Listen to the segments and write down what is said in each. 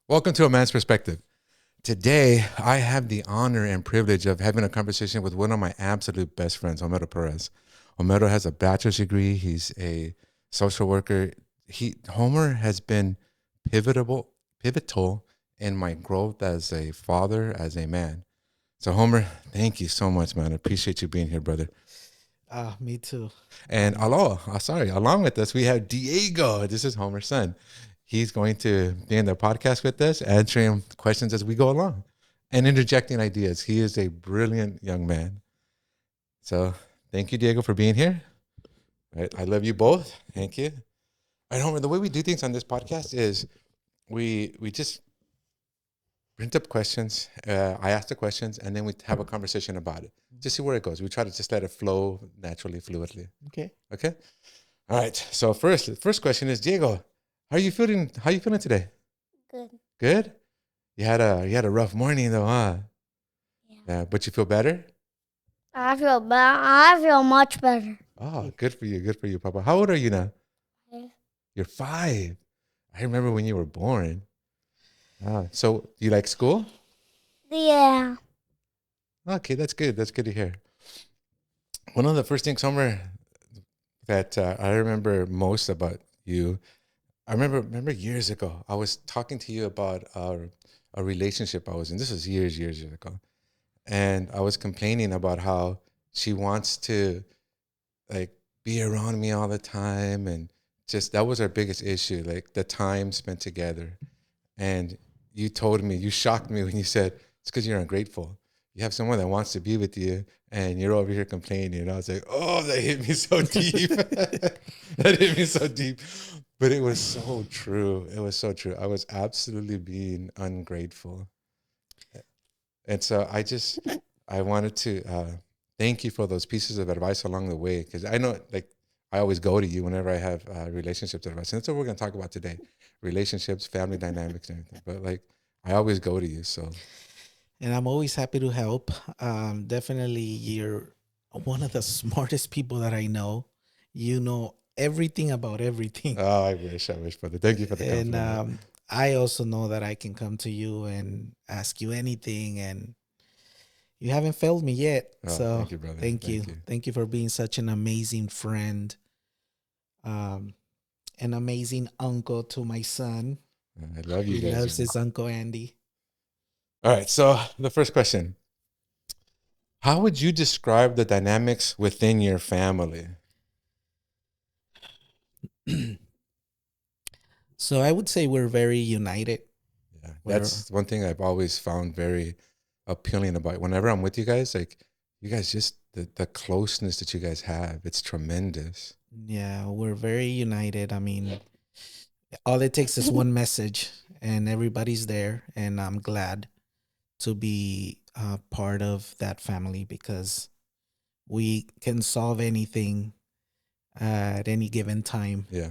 Welcome to A Man's Perspective. Today, I have the honor and privilege of having a conversation with one of my absolute best friends, Homero Perez. Homero has a bachelor's degree. He's a social worker. Homer has been pivotal in my growth as a father, as a man. So, Homer, thank you so much, man. I appreciate you being here, brother. Me too. And along with us, we have Diego. This is Homer's son. He's going to be in the podcast with us, answering questions as we go along and interjecting ideas. He is a brilliant young man. So thank you, Diego, for being here. Right. I love you both. Thank you. I Homer, the way we do things on this podcast is we just print up questions. I ask the questions, and then we have a conversation about it. Just see where it goes. We try to just let it flow naturally, fluidly. Okay. Okay. All right. So the first question is, Diego, how are you feeling? How are you feeling today? Good. Good. You had a rough morning though, huh? Yeah. Yeah, but you feel better. I feel much better. Oh, good for you. Good for you, Papa. How old are you now? Yeah. You're 5. I remember when you were born. So do you like school? Yeah. Okay, that's good. That's good to hear. One of the first things, Homer, that I remember most about you, I remember years ago, I was talking to you about a relationship I was in. This was years ago. And I was complaining about how she wants to like be around me all the time, and just that was our biggest issue, like the time spent together. And you shocked me when you said it's because you're ungrateful. You have someone that wants to be with you, and you're over here complaining. And I was like, oh, that hit me so deep. That hit me so deep. But it was so true. It was so true. I was absolutely being ungrateful. And so I wanted to thank you for those pieces of advice along the way, because I know, like, I always go to you whenever I have relationships advice, and that's what we're going to talk about today: relationships, family dynamics, and everything. But like, I always go to you. So, And I'm always happy to help. Definitely, you're one of the smartest people that I know. You know everything about everything. oh, I wish, brother. Thank you for the And compliment. I also know that I can come to you and ask you anything, and you haven't failed me yet. Oh, So thank you, brother. thank you. Thank you. Thank you for being such an amazing friend, um, an amazing uncle to my son. I love you He guys, loves man. his Uncle Andy. All right. So the first question: how would you describe the dynamics within your family? So I would say we're very united. Yeah, We're that's one thing I've always found very appealing about whenever I'm with you guys. Like, you guys just the closeness that you guys have, it's tremendous. Yeah, we're very united. I mean, all it takes is one message and everybody's there. And I'm glad to be part of that family because we can solve anything at any given time. Yeah,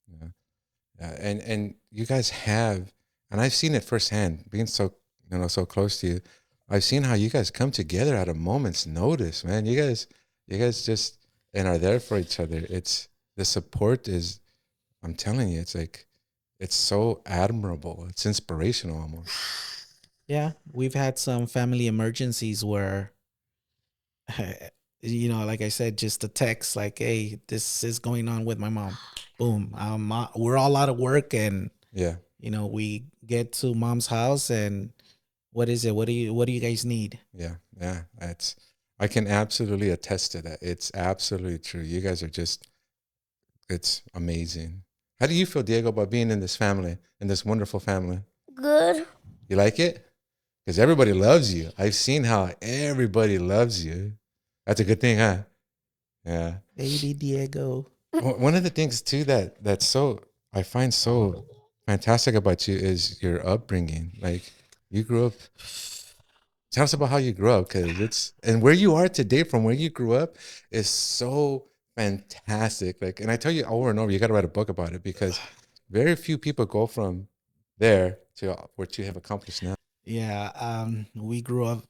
yeah, yeah. And you guys have, and I've seen it firsthand, being so so close to you. I've seen how you guys come together at a moment's notice, man. You guys just and are there for each other. It's the support is. I'm telling you, it's like it's so admirable. It's inspirational almost. Yeah, we've had some family emergencies where, like I said, just a text like, hey, this is going on with my mom. Boom. We're all out of work and Yeah. we get to mom's house and what is it? What do you guys need? Yeah, yeah, that's I can absolutely attest to that. It's absolutely true. You guys are just it's amazing. How do you feel, Diego, about being in this family, in this wonderful family? Good. You like it? Because everybody loves you. I've seen how everybody loves you. That's a good thing, huh? Yeah. Baby Diego. One of the things too that's so I find so fantastic about you is your upbringing. Like, you grew up. Tell us about how you grew up, because it's and where you are today from where you grew up is so fantastic. Like, and I tell you over and over, you got to write a book about it, because very few people go from there to what you have accomplished now. Yeah, we grew up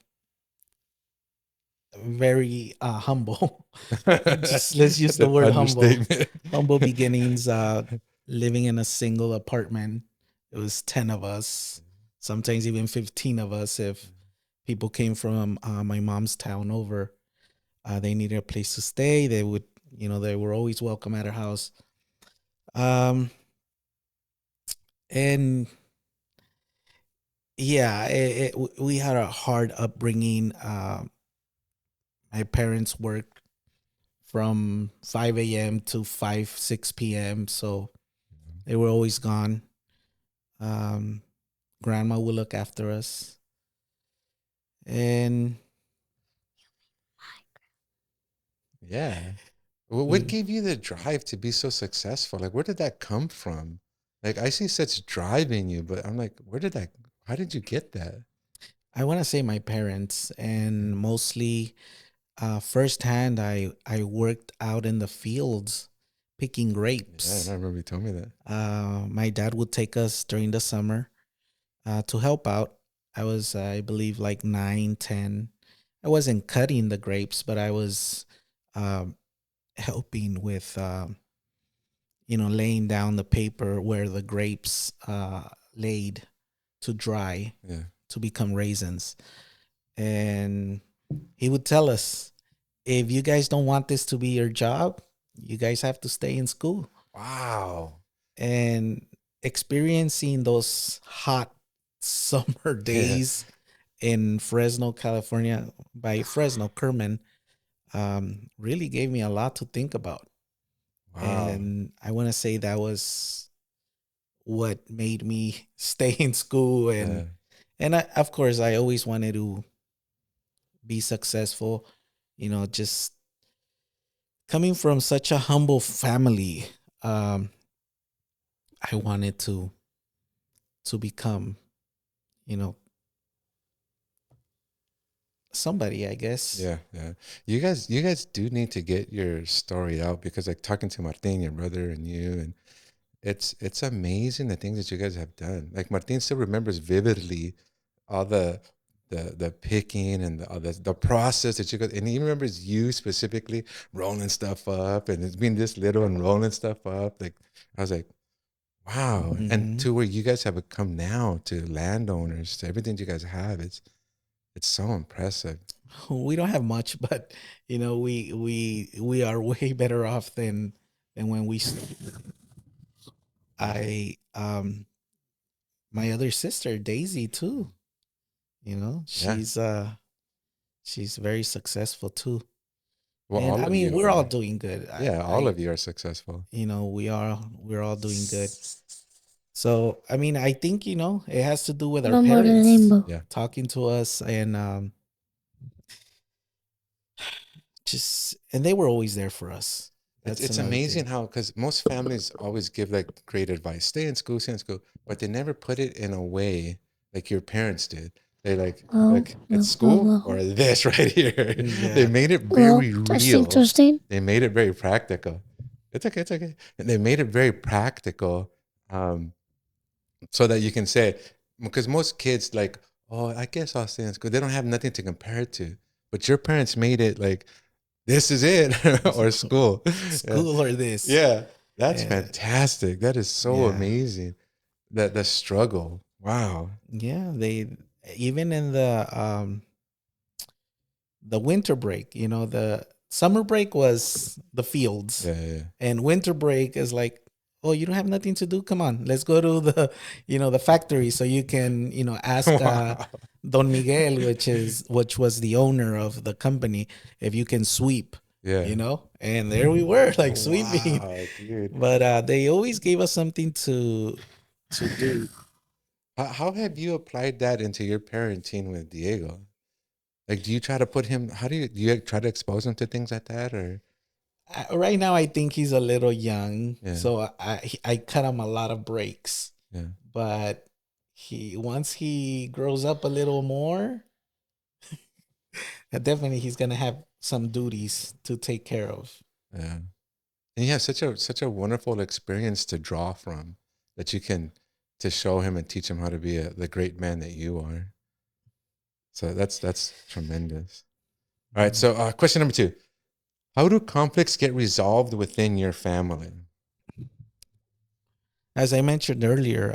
very humble. Just let's use That's the an word humble. understatement. Humble beginnings, living in a single apartment it was 10 of us, sometimes even 15 of us. If people came from my mom's town over, they needed a place to stay. They would, they were always welcome at our house. Um, and yeah, we had a hard upbringing. My parents worked from 5 a.m. to 6 p.m. So they were always gone. Um, Grandma would look after us. And Yeah. What we, gave you the drive to be so successful? Like, where did that come from? Like, I see such drive in you, but I'm like, how did you get that? I want to say my parents, and mostly firsthand, I worked out in the fields picking Yeah, and I grapes. remember you told me that. My dad would take us during the summer to help out. I was, I believe, like 9, 10. I wasn't cutting the grapes, but I was um, helping with, laying down the paper where the grapes laid to dry Yeah. to become raisins. And he would tell us, if you guys don't want this to be your job, you guys have to stay in school. Wow. And experiencing those hot summer Yeah. days in Fresno, California, by Fresno, Kerman, really gave me a lot to think about. Wow. And I want to say that was what made me stay in school. Yeah. And of course, I always wanted to be successful, just coming from such a humble family. um, I wanted to become, you know, somebody, I guess. Yeah, yeah. You guys do need to get your story out because like talking to Martin, your brother, and you, and it's amazing the things that you guys have done. Like Martin still remembers vividly all the picking and the process that you got, and he remembers you specifically rolling stuff up and it's being this little and rolling stuff up. Like I was like, wow. And Hmm. to where you guys have become now to landowners, to everything you guys have, it's so impressive. We don't have much, but we are way better off than when we. I my other sister Daisy too. Yeah. She's very successful too. Well, And all I of mean, you we're all are. doing good. Yeah, all of you are successful. We're all doing good. So, I mean, I think, it has to do with our No more than parents rainbow. Yeah. talking to us, and and they were always there for us. It's That's it's another amazing thing. how because most families always give like great advice, stay in school, but they never put it in a way like your parents did. They Well, like it's well, well, school or well. this right here. They Yeah. made it Well, very testing, real. testing. They made it very practical. It's okay, it's okay. And they made it very practical, um, so that you can say because most kids like, oh, I guess I'll stay in school. They don't have nothing to compare it to. But your parents made it like this is it or school. Yeah. School or this. Yeah. That's Uh, fantastic. That is so yeah. amazing. That the struggle. Wow. Yeah. They, even in the winter break, the summer break was the fields, Yeah, yeah. and winter break is like, oh, you don't have nothing to do, come on, let's go to the factory so you can, ask Wow. Don Miguel, which was the owner of the company, if you can sweep, Yeah. and there we were, like, sweeping. Wow, dude. But they always gave us something to do. How have you applied that into your parenting with Diego? Like, do you try to put him, do you try to expose him to things like that or? Right now I think he's a little young, Yeah. so I cut him a lot of breaks. Yeah. But once he grows up a little more, definitely he's gonna have some duties to take care of. Yeah. And you have such a wonderful experience to draw from that you can to show him and teach him how to be the great man that you are. So that's tremendous. All right. So question number 2: how do conflicts get resolved within your family? As I mentioned earlier,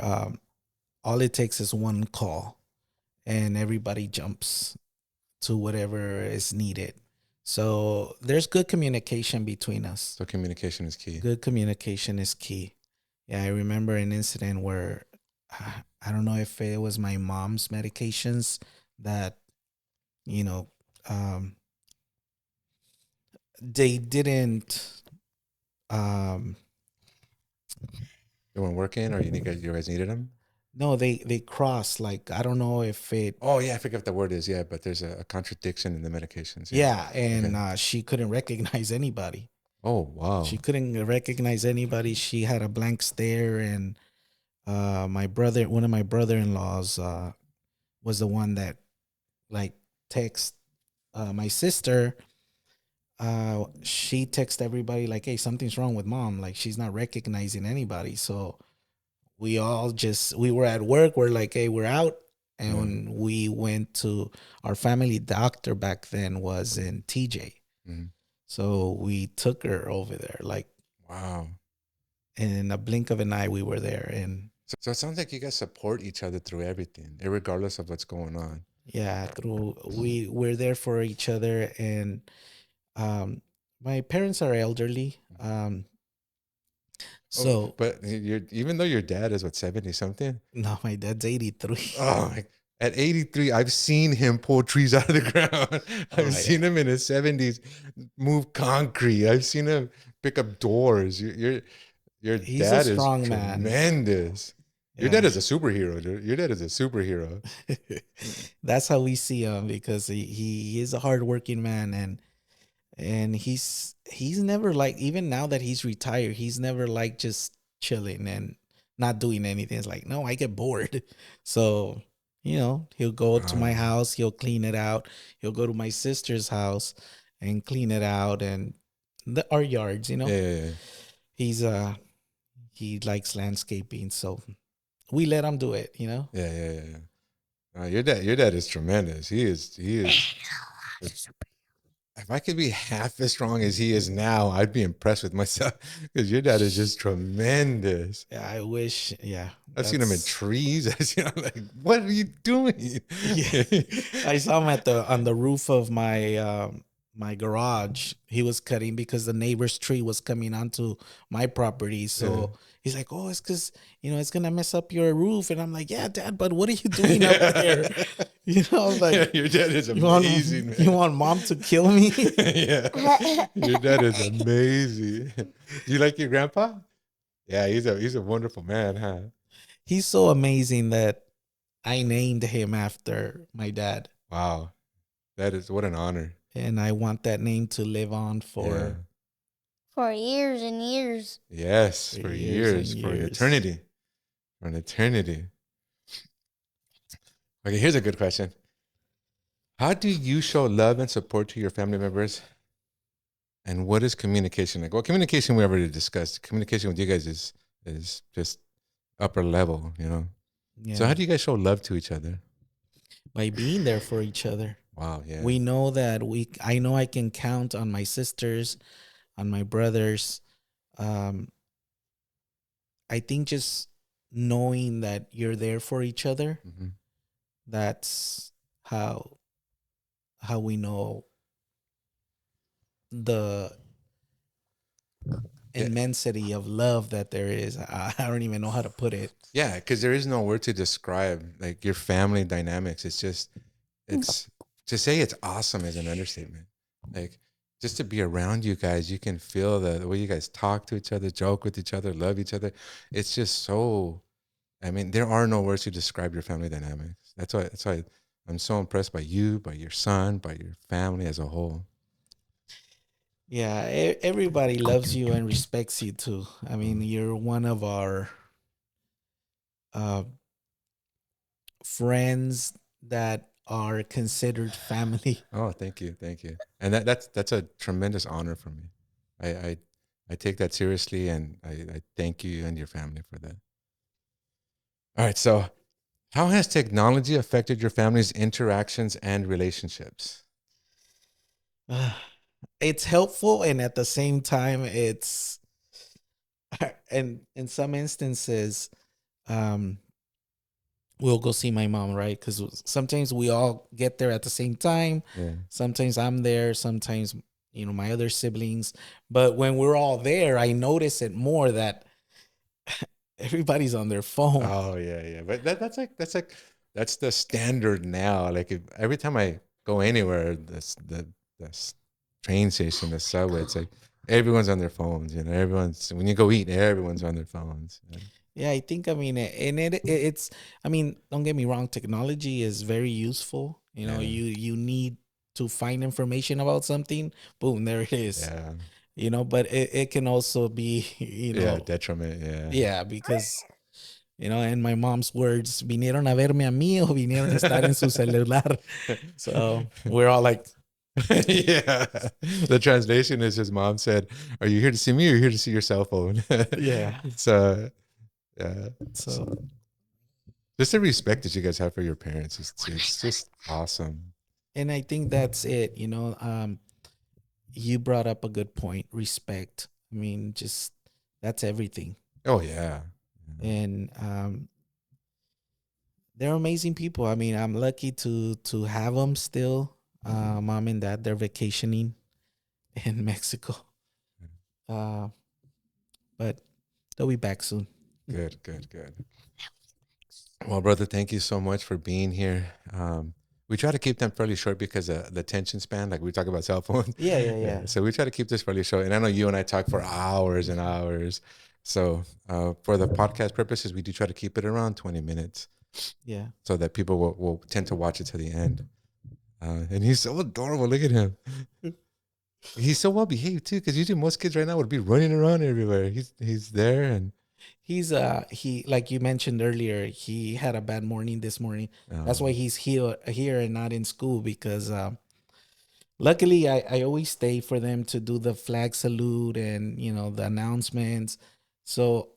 all it takes is one call, and everybody jumps to whatever is needed. So there's good communication between us. So communication is key. Good communication is key. Yeah, I remember an incident where I don't know if it was my mom's medications that, you know, um, they didn't. Um, They weren't working, or you guys needed them. no, they crossed. Like I don't know if it. Oh yeah, I forget what the word is. Yeah, but there's a contradiction in the medications. Yeah. Yeah, and Okay. she couldn't recognize anybody. Oh She wow. couldn't recognize anybody. She had a blank stare, and my brother, one of my brother-in-laws, was the one that like text my sister. She texted everybody like, "Hey, something's wrong with mom. Like she's not recognizing anybody." So we were at work. We're like, "Hey, we're out." Yeah. And we went to our family doctor back then was in TJ. Mhm. So we took her over there. Like Wow. in a blink of an eye, we were there. And So it sounds like you guys support each other through everything, regardless of what's going on. yeah, through we're there for each other. And um, my parents are elderly. Oh, So but you're even though your dad is what 70 something. no, my dad's 83. Oh, at 83, I've seen him pull trees out of the ground. Oh, I've seen him in his 70s move concrete. I've seen him pick up doors. Your he's a dad is strong man. tremendous. Your dad Yeah. is a superhero, dude. Your dad is a superhero. That's how we see him because he is a hardworking man, and he's never like, even now that he's retired, he's never like just chilling and not doing anything. It's like, no, I get bored. So, he'll go to my Wow. house, he'll clean it out. He'll go to my sister's house and clean it out, and our yards, Yeah. he's he likes landscaping, so we let him do it, Yeah. Your dad is tremendous. He is. If I could be half as strong as he is now, I'd be impressed with myself because your dad is just tremendous. Yeah, I wish. Yeah, I've seen him in trees. I've seen him like, what are you doing? Yeah, I saw him on the roof of my garage. He was cutting because the neighbor's tree was coming onto my property. So he's like, "Oh, it's because it's gonna mess up your roof." And I'm like, "Yeah, Dad, but what are you doing up there?" Like, Your dad is you want amazing, you man. want mom to kill me? Yeah, your dad is amazing. Do you like your grandpa? Yeah, he's a wonderful man, huh? He's so amazing that I named him after my dad. Wow, that is what an honor. And I want that name to live on Yeah. For years and years. Yes, For for years and years, for an years. eternity. For an eternity. Okay, here's a good question. How do you show love and support to your family members? And what is communication like? Well, communication we already discussed. Communication with you guys is just upper level, So how Yeah. do you guys show love to each other? By being there for each other. Wow, yeah. We know that I know I can count on my sisters, on my brothers. Um, I think just knowing that you're there for each other, Mhm. that's how we know the Yeah. immensity of love that there is. I don't even know how to put it. Yeah, because there is no word to describe like your family dynamics. It's to say it's awesome is an understatement. Like just to be around you guys, you can feel the way you guys talk to each other, joke with each other, love each other. It's just so. I mean, there are no words to describe your family dynamics. That's why I'm so impressed by you, by your son, by your family as a whole. Yeah, everybody loves you and respects you too. I mean, you're one of our uh, friends that are considered family. Oh, thank you. And that's a tremendous honor for me. I I, I take that seriously, and I thank you and your family for that. All right, so how has technology affected your family's interactions and relationships? It's helpful, and at the same time, and in some instances, um, we'll go see my mom, right? Because sometimes we all get there at the same time. Yeah. Sometimes I'm there. Sometimes my other siblings. But when we're all there, I notice it more that everybody's on their phone. Oh yeah, yeah. But that's the standard now. Like every time I go anywhere, the train station, the subway, it's like everyone's on their phones. Everyone's when you go eat, everyone's on their phones. Yeah, I think, I mean, and it's, I mean, don't get me wrong, technology is very useful. Yeah, You need to find information about something, boom, there it is. yeah, But it can also be, yeah. Detriment. Yeah. yeah, because, in my mom's words, vinieron a verme a mí o vinieron a estar en su celular. So we're all like, Yeah. The translation is his mom said, "Are you here to see me or are you here to see your cell phone?" yeah. So yeah. So, Just the respect that you guys have for your parents is just awesome. and I think that's it. You brought up a good point, respect. I mean, just that's everything. Oh yeah. And they're amazing people. I mean, I'm lucky to have them still. Mom and dad, they're vacationing in Mexico. Uh, but they'll be back soon. Good, good, good. Well, brother, thank you so much for being here. We try to keep them fairly short because the attention span, like we talk about cell phones. Yeah, yeah, yeah. So we try to keep this fairly short. And I know you and I talk for hours and hours. So for the podcast purposes, we do try to keep it around 20 minutes Yeah. so that people will tend to watch it to the end. And he's so adorable. Look at him. He's so well behaved too, because usually most kids right now would be running around everywhere. He's there and He, like you mentioned earlier, he had a bad morning this morning. That's why he's here and not in school, because luckily I always stay for them to do the flag salute and the announcements. So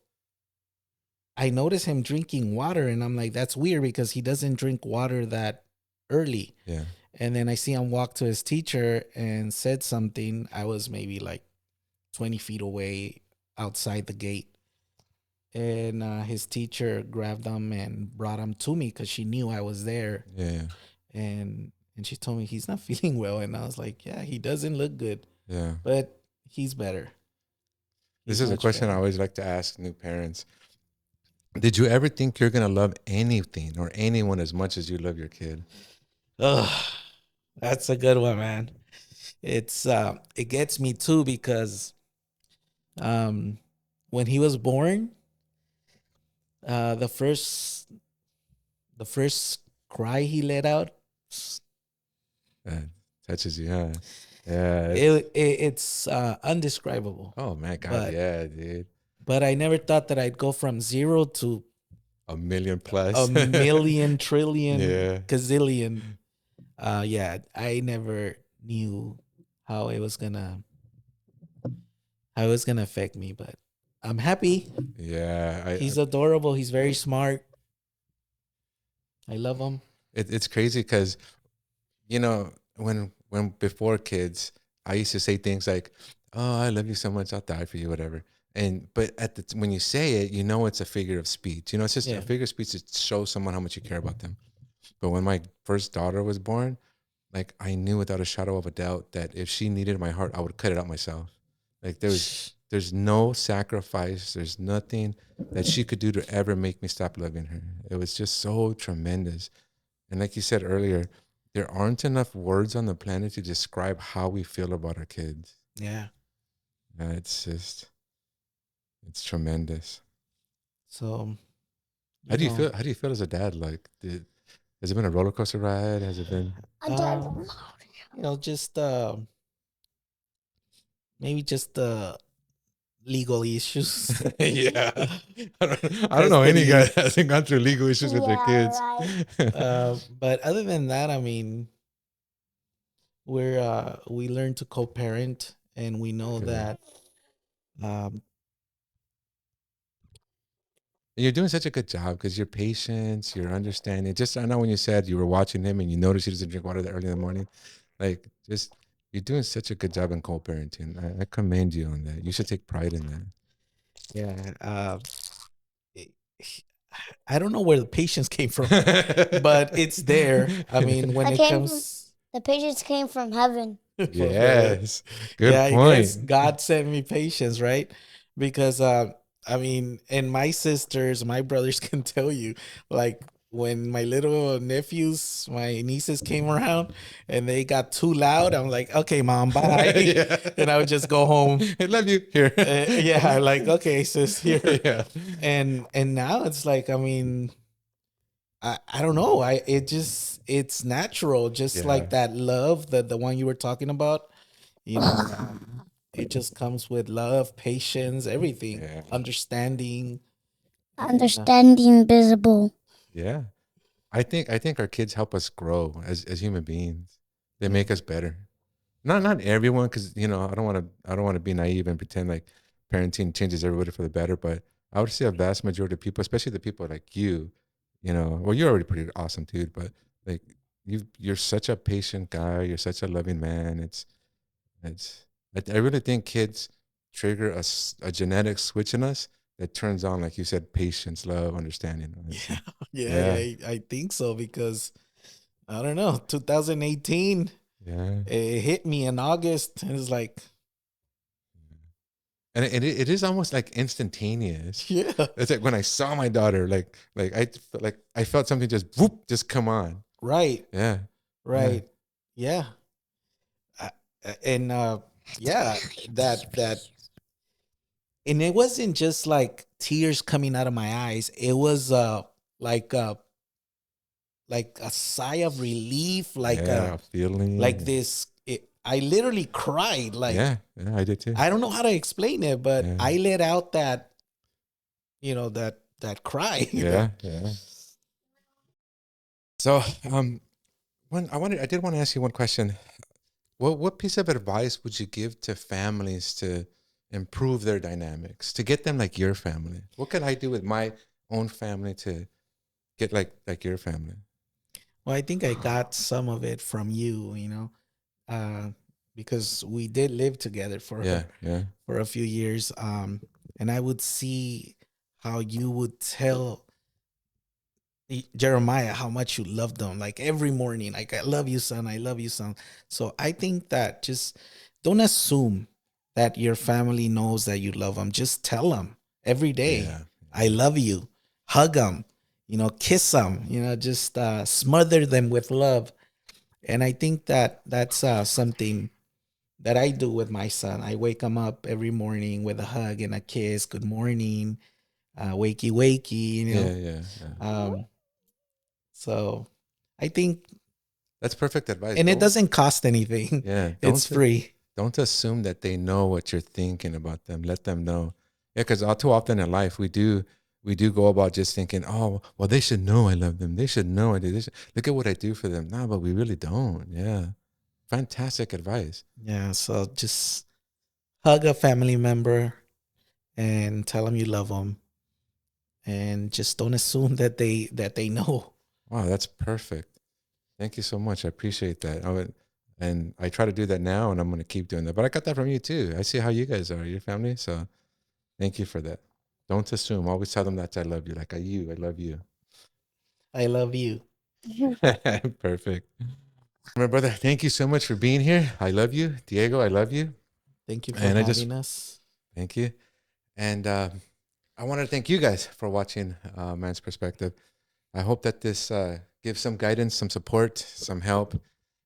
I notice him drinking water, and I'm like, that's weird because he doesn't drink water that early. yeah. And then I see him walk to his teacher and said something. I was maybe like 20 feet away outside the gate. And his teacher grabbed him and brought him to me because she knew I was there. Yeah. And she told me he's not feeling well. And I was like, yeah, he doesn't look good, Yeah. but he's better. This He's is a much question I better. always like to ask new parents. Did you ever think you're gonna love anything or anyone as much as you love your kid? Ugh, that's a good one, man. It gets me too, because um when he was born, uh the first the first cry he let out, That touches you, huh? Yeah. it's undescribable. Oh my God, But yeah, dude. I never thought that I'd go from zero to A million a plus. million, trillion, Yeah. gazillion. Yeah, I never knew how it was gonna affect me, but I'm happy. Yeah. He's adorable. He's very smart. I love him. It's crazy because when before kids, I used to say things like, "Oh, I love you so much, I'll die for you," whatever. But when you say it, it's a figure of speech. It's just a Yeah. figure of speech to show someone how much you care about them. But when my first daughter was born, like I knew without a shadow of a doubt that if she needed my heart, I would cut it out myself. Like there's no sacrifice, there's nothing that she could do to ever make me stop loving her. It was just so tremendous. And like you said earlier, there aren't enough words on the planet to describe how we feel about our kids. Yeah. It's tremendous. So, How do you feel? How do you feel as a dad? Like, has it been a roller coaster ride? Has it been? Just maybe just legal issues. Yeah, I don't know any guy that hasn't gone through legal issues with their kids. But other than that, I mean, we learn to co-parent, and we know Okay. that um You're doing such a good job because your patience, your understanding. Just I know when you said you were watching him and you noticed he doesn't drink water that early in the morning, like just you're doing such a good job in co-parenting. I commend you on that. You should take pride in that. yeah, I don't know where the patience came from, but it's there. I mean, when I it came from comes the patience came from heaven. from heaven. Yes, Yeah, good I guess point. God sent me patience, right? Because I mean, and my sisters, my brothers can tell you, like when my little nephews, my nieces came around and they got too loud, I'm like, okay, mom, bye. Yeah. And I would just go home. I love you. Here. Yeah, like, okay, sis, here. Yeah. And now it's like, I mean, I don't know. It's natural, just Yeah. like that love, the one you were talking about, you know, it just comes with love, patience, everything, Yeah. understanding. And, Understanding visible. Yeah. I think our kids help us grow as human beings. They yeah, make us better. Not everyone, because I don't want to be naive and pretend like parenting changes everybody for the better. But I would say a vast majority of people, especially the people like you, well, you're already pretty awesome, dude. But like you're such a patient guy. You're such a loving man. It's I really think kids trigger a genetic switch in us that turns on, like you said, patience, love, understanding. yeah, yeah, Yeah, I think so because I don't know, 2018, yeah. it hit me in August, and it's like, And it is almost like instantaneous. yeah, It's like when I saw my daughter, like I felt something just whoop, just come on. right, Yeah, yeah, right, yeah, Uh, and yeah, that, and it wasn't just like tears coming out of my eyes. It was like uh like a sigh of relief, yeah. like Feeling. this. I literally cried. Like, Yeah, yeah. I did too. I don't know how to explain it, but Yeah, I let out that, that cry. yeah, yeah. So, when I did want to ask you one question. What piece of advice would you give to families to improve their dynamics, to get them like your family? What could I do with my own family to get like your family? Well, I think I got some of it from you, uh, because we did live together Yeah, yeah, for a few years, and I would see how you would tell Jeremiah how much you loved them, like every morning, like, I love you, son, I love you, son. So I think that just don't assume that your family knows that you love them. Just tell them every day, yeah, I love you. Hug them, kiss them, just smother them with love. And I think that that's something that I do with my son. I wake him up every morning with a hug and a kiss. Good morning, wakey wakey, yeah, yeah, yeah. um, so I think, That's perfect advice. and it doesn't cost anything. Yeah, It's free. don't assume that they know what you're thinking about them. Let them know. Yeah, because all too often in life we do go about just thinking, oh, well, they should know I love them. They should know I do. Look at what I do for them. No, but we really don't. Yeah, fantastic advice. Yeah. So just hug a family member and tell them you love them, and just don't assume that they know. Wow, that's perfect. Thank you so much. I appreciate that. And I try to do that now, and I'm going to keep doing that. But I got that from you too. I see how you guys are, your family. So thank you for that. Don't assume. Always tell them that I love you. Like I love you. I love you. Perfect. My brother, thank you so much for being here. I love you. Diego, I love you. Thank you for And I just having us. thank you. And I want to thank you guys for watching Man's Perspective. I hope that this gives some guidance, some support, some help.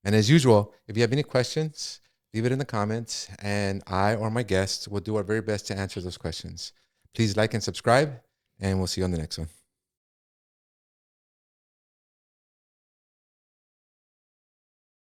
And as usual, if you have any questions, leave it in the comments, and I or my guests will do our very best to answer those questions. Please like and subscribe, and we'll see you on the next one.